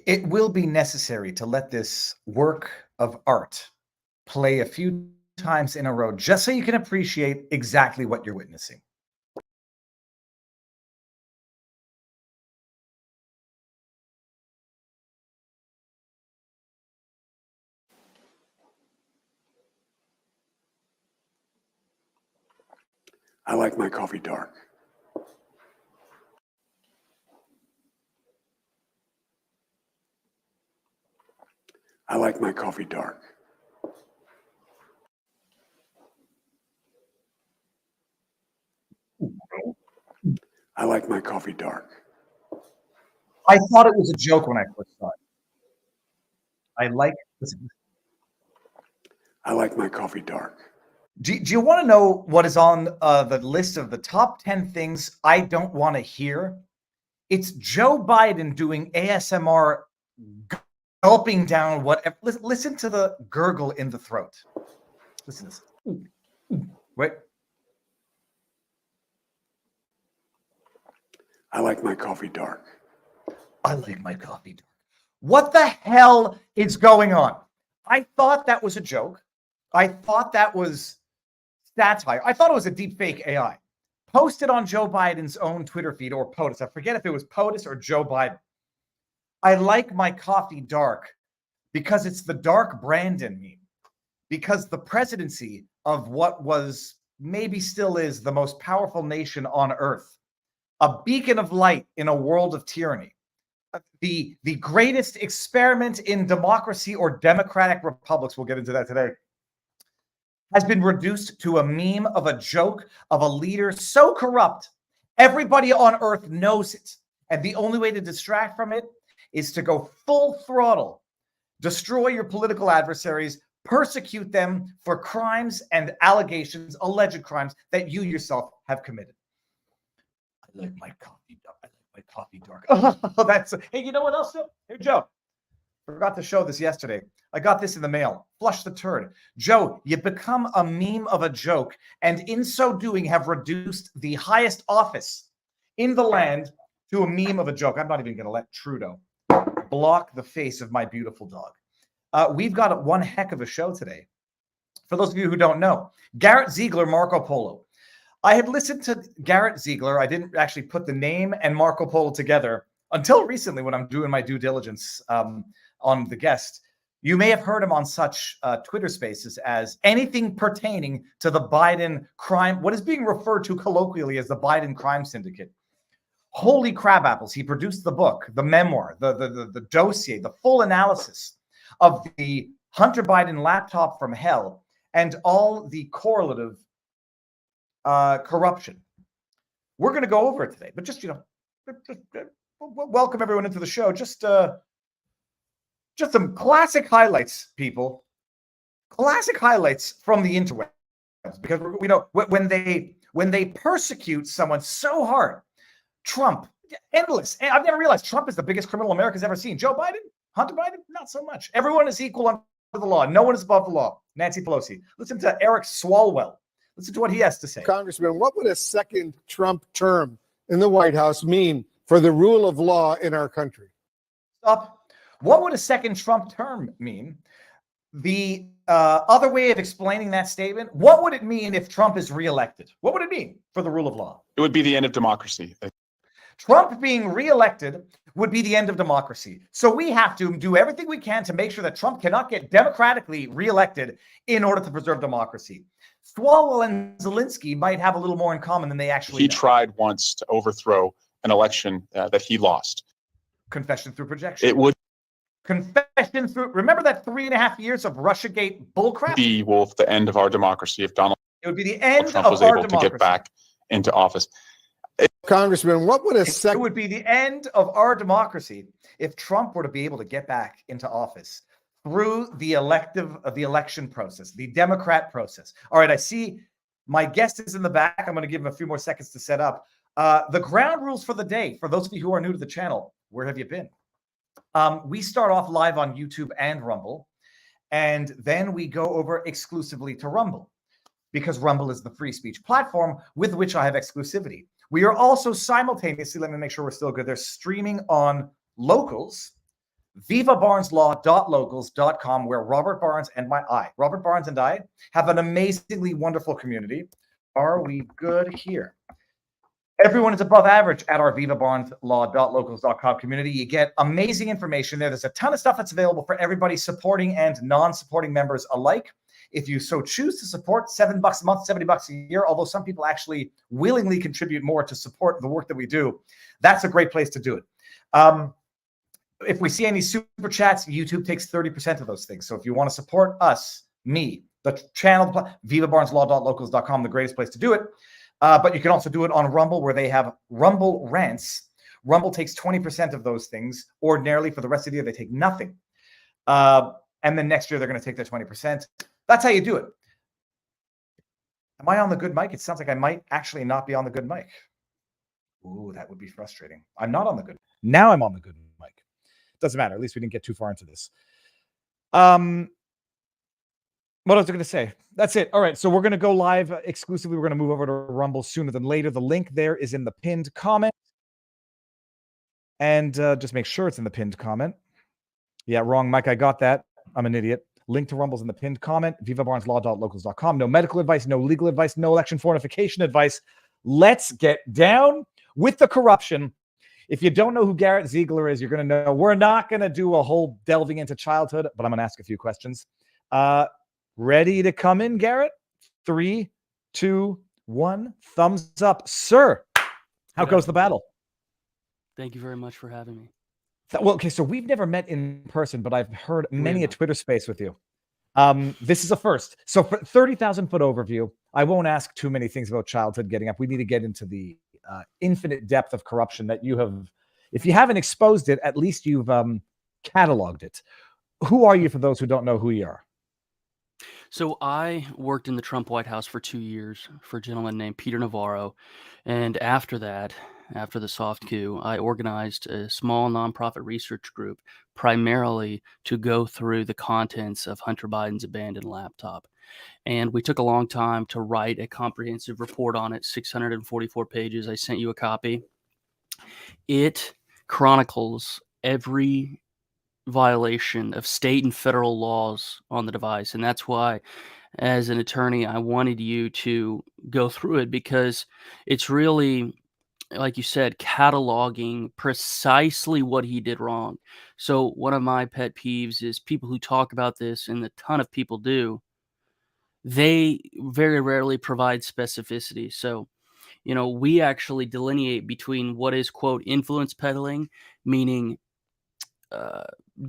It will be necessary to let this work of art play a few times in a row, just so you can appreciate exactly what you're witnessing. I like my coffee dark. I like my coffee dark. I like my coffee dark. I thought it was a joke when I first saw it. I like my coffee dark. Do you want to know what is on the list of the top 10 things I don't want to hear? It's Joe Biden doing ASMR, gulping down whatever. Listen to the gurgle in the throat. Listen to this. Wait. I like my coffee dark. I like my coffee dark. What the hell is going on? I thought that was a joke. I thought that was satire. I thought it was a deep fake AI posted on Joe Biden's own Twitter feed or POTUS. I forget if it was POTUS or Joe Biden. I like my coffee dark because it's the dark Brandon meme. Because the presidency of what was, maybe still is, the most powerful nation on earth, a beacon of light in a world of tyranny, the greatest experiment in democracy or democratic republics, we'll get into that today, has been reduced to a meme of a joke of a leader so corrupt, everybody on earth knows it. And the only way to distract from it is to go full throttle, destroy your political adversaries, persecute them for crimes and allegations, alleged crimes that you yourself have committed. I like my coffee dark. I like my coffee dark. Oh, that's, hey, you know what else? Hey, Joe, forgot to show this yesterday. I got this in the mail. Flush the turd. Joe, you become a meme of a joke, and in so doing have reduced the highest office in the land to a meme of a joke. I'm not even going to let Trudeau block the face of my beautiful dog. We've got one heck of a show today. For those of you who don't know, Garrett Ziegler, Marco Polo. I had listened to Garrett Ziegler. I didn't actually put the name and Marco Polo together until recently when I'm doing my due diligence on the guest. You may have heard him on such Twitter spaces as anything pertaining to the Biden crime, what is being referred to colloquially as the Biden crime syndicate. Holy crab apples. He produced the book, the memoir, the dossier, the full analysis of the Hunter Biden laptop from hell and all the correlative corruption. We're going to go over it today, but just, welcome everyone into the show. Just some classic highlights, people. Classic highlights from the interwebs, because we know when they persecute someone so hard. Trump, endless. I've never realized Trump is the biggest criminal America's ever seen. Joe Biden, Hunter Biden, not so much. Everyone is equal under the law. No one is above the law. Nancy Pelosi. Listen to Eric Swalwell. Listen to what he has to say. Congressman, what would a second Trump term in the White House mean for the rule of law in our country? Stop. What would a second Trump term mean? The other way of explaining that statement, what would it mean if Trump is reelected? What would it mean for the rule of law? It would be the end of democracy. Trump being reelected would be the end of democracy. So we have to do everything we can to make sure that Trump cannot get democratically reelected in order to preserve democracy. Swalwell and Zelensky might have a little more in common than they actually He know. tried once to overthrow an election that he lost. Confession through projection. It would Confession through. Remember that 3.5 years of Russiagate bullcrap? be, Wolf, the end of our democracy if Donald It would be the end Trump of was our able democracy. to get back into office. Congressman, what would a It second would be the end of our democracy if Trump were to be able to get back into office through the election process, the Democrat process. All right, I see my guest is in the back. I'm going to give him a few more seconds to set up. The ground rules for the day, for those of you who are new to the channel, where have you been? We start off live on YouTube and Rumble, and then we go over exclusively to Rumble, because Rumble is the free speech platform with which I have exclusivity. We are also simultaneously, let me make sure we're still good, they're streaming on Locals, vivabarneslaw.locals.com, where Robert Barnes and I have an amazingly wonderful community. Are we good here? Everyone is above average at our vivabarneslaw.locals.com community. You get amazing information there. There's a ton of stuff that's available for everybody, supporting and non-supporting members alike. If you so choose to support, $7 a month, $70 a year, although some people actually willingly contribute more to support the work that we do, that's a great place to do it. If we see any super chats, YouTube takes 30% of those things. So if you want to support us, me, the channel, vivabarneslaw.locals.com, the greatest place to do it. But you can also do it on Rumble, where they have Rumble Rants. Rumble takes 20% of those things. Ordinarily, for the rest of the year, they take nothing. And then next year, they're going to take their 20%. That's how you do it. Am I on the good mic? It sounds like I might actually not be on the good mic. Ooh, that would be frustrating. I'm not on the good. Now I'm on the good mic. Doesn't matter. At least we didn't get too far into this. What was I going to say? That's it. All right. So we're going to go live exclusively. We're going to move over to Rumble sooner than later. The link there is in the pinned comment. And just make sure it's in the pinned comment. Yeah, wrong, Mike. I got that. I'm an idiot. Link to Rumble's in the pinned comment. vivabarneslaw.locals.com. No medical advice, no legal advice, no election fortification advice. Let's get down with the corruption. If you don't know who Garrett Ziegler is, you're going to know. We're not going to do a whole delving into childhood, but I'm going to ask a few questions. Ready to come in, Garrett? 3, 2, 1. Thumbs up. Sir, how goes the battle? Thank you very much for having me. Well, okay, so we've never met in person, but I've heard many a Twitter space with you. This is a first. So for 30,000-foot overview, I won't ask too many things about childhood getting up. We need to get into the infinite depth of corruption that you have. If you haven't exposed it, at least you've cataloged it. Who are you, for those who don't know who you are? So I worked in the Trump White House for 2 years for a gentleman named Peter Navarro. And after that, after the soft coup, I organized a small nonprofit research group primarily to go through the contents of Hunter Biden's abandoned laptop. And we took a long time to write a comprehensive report on it, 644 pages. I sent you a copy. It chronicles every violation of state and federal laws on the device. And that's why, as an attorney, I wanted you to go through it, because it's really, like you said, cataloging precisely what he did wrong. So one of my pet peeves is people who talk about this, and a ton of people do, they very rarely provide specificity. So, we actually delineate between what is, quote, influence peddling, meaning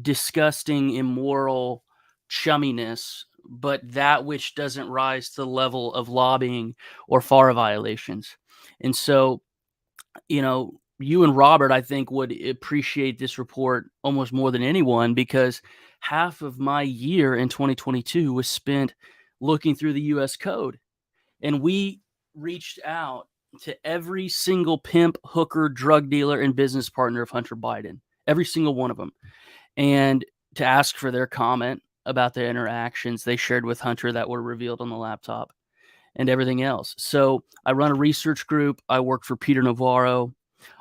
disgusting, immoral chumminess, but that which doesn't rise to the level of lobbying or FARA violations. And so, you and Robert, I think, would appreciate this report almost more than anyone, because half of my year in 2022 was spent looking through the U.S. code. And we reached out to every single pimp, hooker, drug dealer, and business partner of Hunter Biden, every single one of them, and to ask for their comment about their interactions they shared with Hunter that were revealed on the laptop and everything else. So I run a research group. I work for Peter Navarro.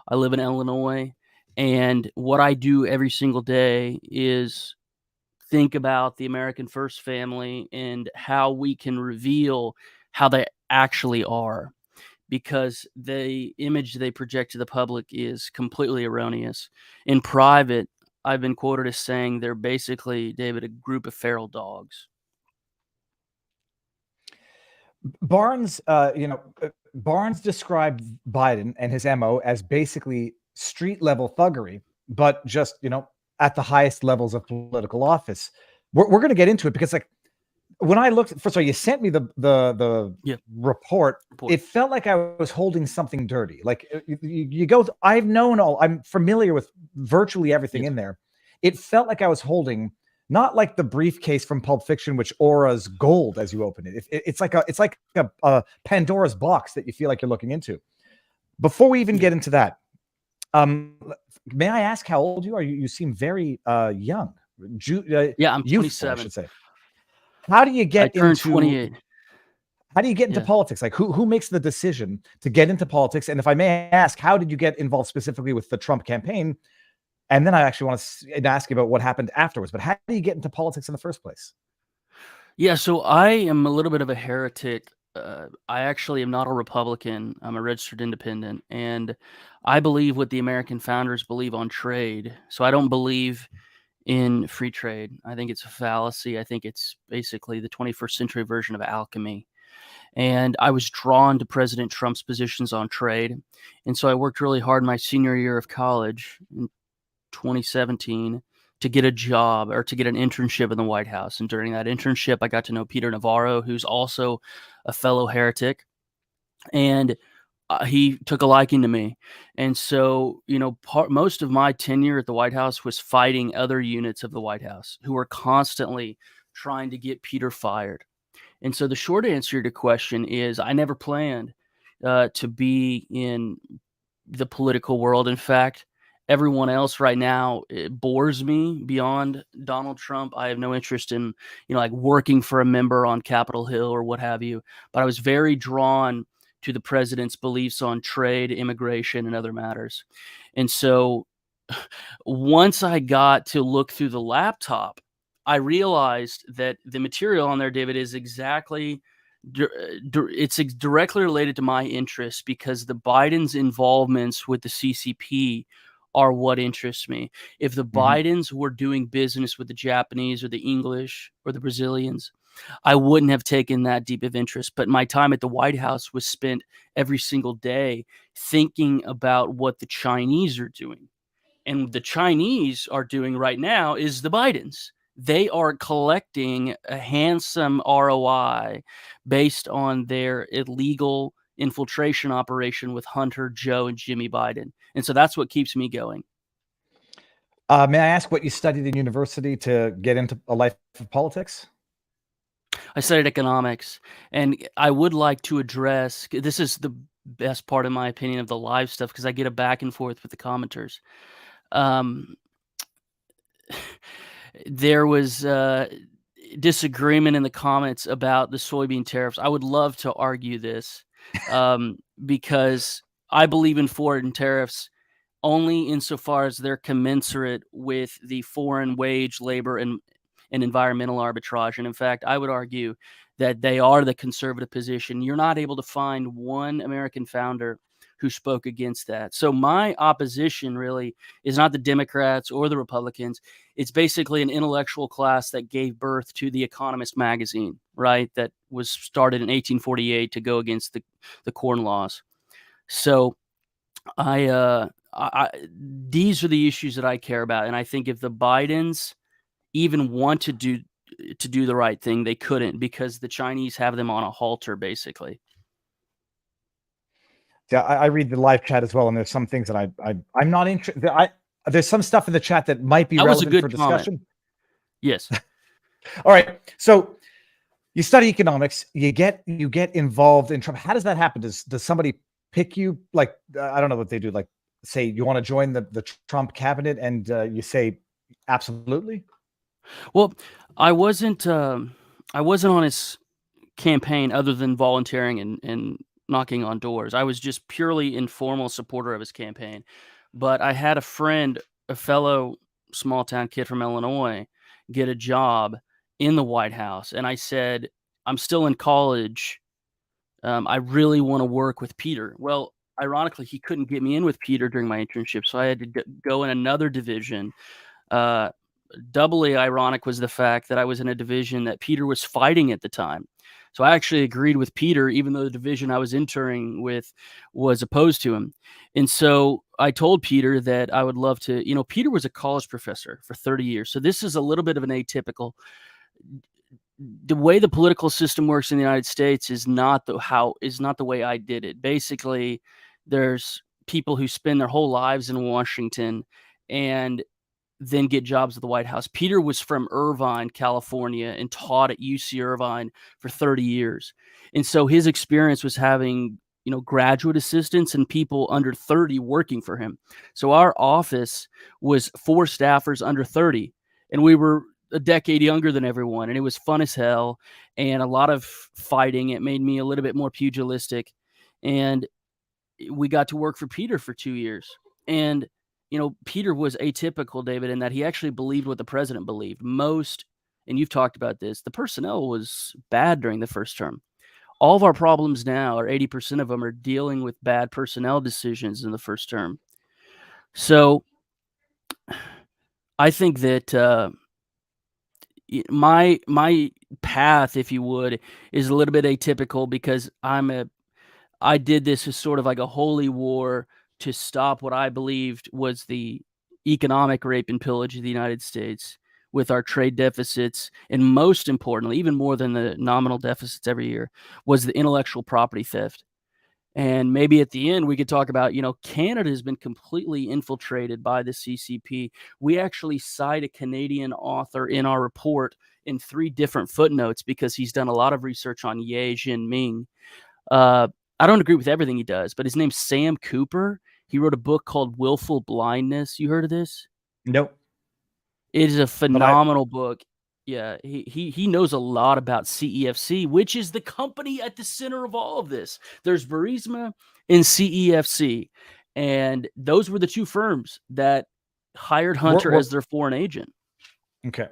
I live in Illinois. And what I do every single day is think about the American First family and how we can reveal how they actually are, because the image they project to the public is completely erroneous. In private, I've been quoted as saying they're basically, David, a group of feral dogs. Barnes, Barnes described Biden and his MO as basically street level thuggery, but just, at the highest levels of political office. We're going to get into it, because when I looked, first of all, you sent me the report. It felt like I was holding something dirty. Like you go, I'm familiar with virtually everything in there. It felt like I was holding, not like the briefcase from Pulp Fiction, which auras gold as you open it. It's like a Pandora's box that you feel like you're looking into. Before we even get into that, may I ask how old you are? You seem very young. I'm 27. Youthful, I should say. How do you get into 28? How do you get into politics? Like who makes the decision to get into politics? And if I may ask, how did you get involved specifically with the Trump campaign? And then I actually want to ask you about what happened afterwards. But how do you get into politics in the first place? Yeah, so I am a little bit of a heretic. I actually am not a Republican. I'm a registered independent, and I believe what the American founders believe on trade. So I don't believe in free trade. I think it's a fallacy. I think it's basically the 21st century version of alchemy. And I was drawn to President Trump's positions on trade. And so I worked really hard my senior year of college in 2017 to get a job or to get an internship in the White House. And during that internship, I got to know Peter Navarro, who's also a fellow heretic. And he took a liking to me. And so, most of my tenure at the White House was fighting other units of the White House who were constantly trying to get Peter fired. And so the short answer to your question is I never planned to be in the political world. In fact, everyone else right now, it bores me beyond Donald Trump. I have no interest in, like working for a member on Capitol Hill or what have you. But I was very drawn to the president's beliefs on trade, immigration, and other matters. And so once I got to look through the laptop, I realized that the material on there, David, is exactly it's directly related to my interests because the Biden's involvements with the CCP are what interests me. If the Bidens were doing business with the Japanese or the English or the Brazilians, I wouldn't have taken that deep of interest. But my time at the White House was spent every single day thinking about what the Chinese are doing. And the Chinese are doing right now is the Bidens. They are collecting a handsome ROI based on their illegal infiltration operation with Hunter, Joe, and Jimmy Biden. And so that's what keeps me going. May I ask what you studied in university to get into a life of politics? I studied economics, and I would like to address, this is the best part, in my opinion, of the live stuff, because I get a back and forth with the commenters. There was disagreement in the comments about the soybean tariffs. I would love to argue this because I believe in foreign tariffs only insofar as they're commensurate with the foreign wage, labor, and environmental arbitrage. And in fact, I would argue that they are the conservative position. You're not able to find one American founder who spoke against that. So my opposition really is not the Democrats or the Republicans. It's basically an intellectual class that gave birth to The Economist magazine, right? That was started in 1848 to go against the Corn Laws. So these are the issues that I care about. And I think if the Bidens even want to do the right thing, they couldn't, because the Chinese have them on a halter, basically. Yeah, I read the live chat as well, and there's some things that I'm not interested. There's some stuff in the chat that might be relevant for discussion. Yes. All right. So you study economics, you get involved in Trump. How does that happen? Does somebody pick you? Like, I don't know what they do. Like, say you want to join the Trump cabinet, and you say absolutely. Well, I wasn't on his campaign other than volunteering and knocking on doors. I was just purely informal supporter of his campaign. But I had a friend, a fellow small town kid from Illinois, get a job in the White House. And I said, I'm still in college. I really want to work with Peter. Well, ironically, he couldn't get me in with Peter during my internship. So I had to go in another division. Doubly ironic was the fact that I was in a division that Peter was fighting at the time. So I actually agreed with Peter, even though the division I was interning with was opposed to him. And so I told Peter that I would love to, Peter was a college professor for 30 years. So this is a little bit of an atypical. The way the political system works in the United States is not the way I did it. Basically, there's people who spend their whole lives in Washington and then get jobs at the White House. Peter was from Irvine, California, and taught at UC Irvine for 30 years. And so his experience was having, graduate assistants and people under 30 working for him. So our office was 4 staffers under 30, and we were a decade younger than everyone. And it was fun as hell and a lot of fighting. It made me a little bit more pugilistic. And we got to work for Peter for 2 years. And Peter was atypical, David, in that he actually believed what the president believed. And you've talked about this, the personnel was bad during the first term. All of our problems now, or 80% of them, are dealing with bad personnel decisions in the first term. So I think that my path, if you would, is a little bit atypical because I did this as sort of like a holy war to stop what I believed was the economic rape and pillage of the United States with our trade deficits, and most importantly, even more than the nominal deficits every year, was the intellectual property theft. And maybe at the end, we could talk about, Canada has been completely infiltrated by the CCP. We actually cite a Canadian author in our report in 3 different footnotes because he's done a lot of research on Ye Jianming. I don't agree with everything he does, but his name's Sam Cooper. He wrote a book called Willful Blindness. You heard of this? Nope. It is a phenomenal book. Yeah, he knows a lot about CEFC, which is the company at the center of all of this. There's Burisma and CEFC, and those were the 2 firms that hired Hunter as their foreign agent. Okay.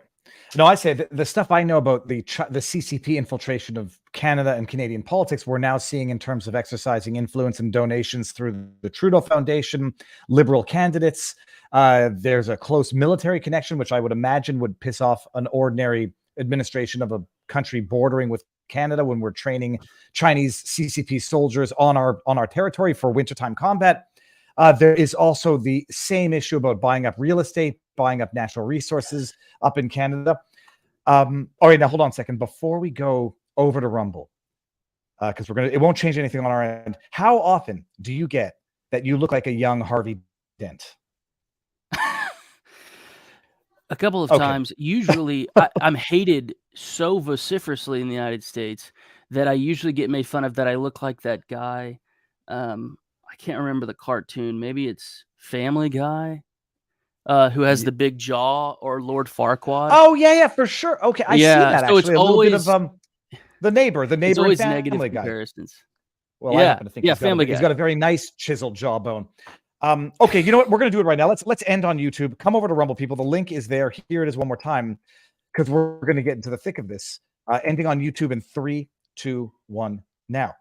No, I say the stuff I know about the CCP infiltration of Canada and Canadian politics, we're now seeing in terms of exercising influence and donations through the Trudeau Foundation, Liberal candidates. There's a close military connection, which I would imagine would piss off an ordinary administration of a country bordering with Canada when we're training Chinese CCP soldiers on our territory for wintertime combat. There is also the same issue about buying up real estate, buying up natural resources up in Canada. All right, now hold on a second. Before we go over to Rumble, because it won't change anything on our end. How often do you get that you look like a young Harvey Dent? A couple of times. Usually, I'm hated so vociferously in the United States that I usually get made fun of that I look like that guy. I can't remember the cartoon. Maybe it's Family Guy, who has the big jaw, or Lord Farquaad. Oh yeah, for sure. Okay, I see that so actually. it's A little always, bit of the neighbor, it's always and negative Family Guy. comparisons. Well, I happen to think Family he's Guy. got a very nice chiseled jawbone. Okay, you know what? We're going to do it right now. Let's end on YouTube. Come over to Rumble, people. The link is there. Here it is one more time, because we're going to get into the thick of this. Ending on YouTube in 3, 2, 1, now.